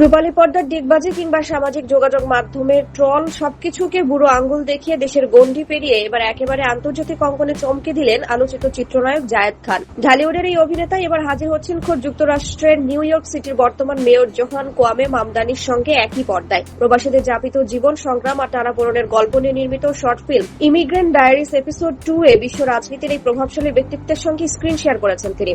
রূপালী পর্দার ডিগবাজি কিংবা সামাজিক যোগাযোগ মাধ্যমের ট্রল সবকিছুকে বুড়ো আঙ্গুল দেখিয়ে দেশের গণ্ডি পেরিয়ে এবার একেবারে আন্তর্জাতিক অঙ্গনে চমকে দিলেন আলোচিত চিত্রনায়ক জায়েদ খান। ঢালিউডের এই অভিনেতা এবার হাজির হচ্ছেন খোদ যুক্তরাষ্ট্রের নিউ ইয়র্ক সিটির বর্তমান মেয়র জোহান কোয়ামে মামদানির সঙ্গে একই পর্দায়। প্রবাসীদের যাপিত জীবন সংগ্রাম আর টানাপোড়েনের গল্প নিয়ে নির্মিত short film immigrant diaries episode 2 এ বিশ্ব রাজনীতির এই প্রভাবশালী ব্যক্তিত্বের সঙ্গে স্ক্রিন শেয়ার করেছেন তিনি।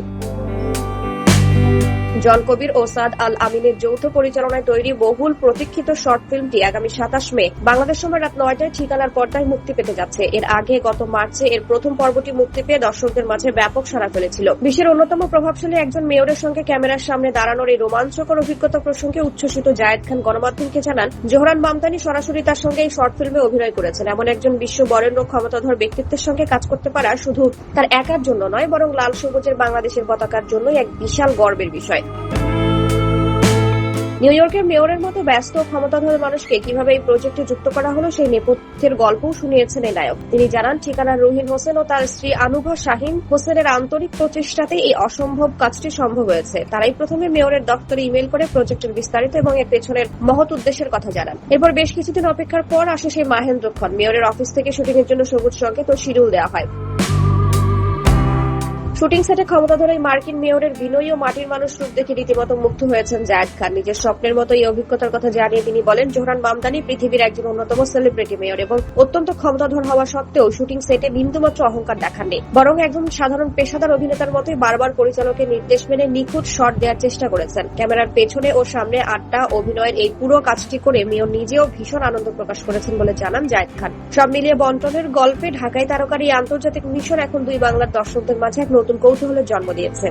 জন কবির ও সাদ আল আমিনের যৌথ পরিচালনায় তৈরি বহুল প্রতীক্ষিত শর্ট ফিল্মটি আগামী 27 মে বাংলাদেশ সময় রাত 9টায় ঠিকানার পর্দায় মুক্তি পেতে যাচ্ছে। এর আগে গত মার্চে এর প্রথম পর্বটি মুক্তি পেয়ে দর্শকদের মাঝে ব্যাপক সাড়া ফেলেছিল। বিশ্বের অন্যতম প্রভাবশালী একজন মেয়রের সঙ্গে ক্যামেরার সামনে দাঁড়ানোর এই রোমাঞ্চকর অভিজ্ঞতা প্রসঙ্গে উচ্ছ্বসিত জায়েদ খান গণমাধ্যমকে জানান, জোহরান মামদানি সরাসরি তার সঙ্গে এই শর্ট ফিল্মে অভিনয় করেছেন। এমন একজন বিশ্ব বরেণ্য ক্ষমতাধর ব্যক্তিত্বের সঙ্গে কাজ করতে পারা শুধু তার একার জন্য নয়, বরং লাল সবুজের বাংলাদেশের পতাকার জন্যই এক বিশাল গর্বের বিষয়। নিউ ইয়র্কের মেয়রের মতো ব্যস্ত ক্ষমতাধর মানুষকে কিভাবে এই প্রজেক্টে যুক্ত করা হলো সেই নেপথ্যের গল্পও শুনিয়েছেন এই নায়ক। তিনি জানান, ঠিকানার রুহিন হোসেন ও তার স্ত্রী আনুভা শাহিন হোসেনের আন্তরিক প্রচেষ্টাতে এই অসম্ভব কাজটি সম্ভব হয়েছে। তারাই প্রথমে মেয়রের দপ্তরে ইমেল করে প্রজেক্টের বিস্তারিত এবং এর পেছনের মহৎ উদ্দেশ্যের কথা জানান। এরপর বেশ কিছুদিন অপেক্ষার পর আসে সেই মাহেন্দ্রক্ষণ। মেয়রের অফিস থেকে শুটিংয়ের জন্য সবুজ সংকেত ও শিডিউল দেওয়া হয়। শুটিং সেটে ক্ষমতাধর এই মার্কিন মেয়রের বিনয়ী ও মাটির মানুষ রূপ দেখে রীতিমতো মুগ্ধ হয়েছেন জায়েদ খান। নিজের স্বপ্নের মতো এই অভিজ্ঞতার কথা জানিয়ে তিনি বলেন, জোহরান মামদানি পৃথিবীর একজন অন্যতম সেলিব্রিটি মেয়র এবং অত্যন্ত ক্ষমতাধর হওয়া সত্ত্বেও শুটিং সেটে বিন্দুমাত্র অহংকার দেখাননি। বরং একজন সাধারণ পেশাদার অভিনেতার মতোই বারবার পরিচালকের নির্দেশ মেনে নিখুঁত শট দেওয়ার চেষ্টা করেছেন। ক্যামেরার পেছনে ও সামনে আড্ডা অভিনয়ের এই পুরো কাজটি করে মেয়র নিজেও ভীষণ আনন্দ প্রকাশ করেছেন বলে জানান জায়েদ খান। সব মিলিয়ে বন্টনের গল্পে ঢাকায় তারকার এই আন্তর্জাতিক মিশন এখন দুই বাংলার দর্শকদের মাঝে এক নতুন কৌতূহলের জন্ম দিয়েছে।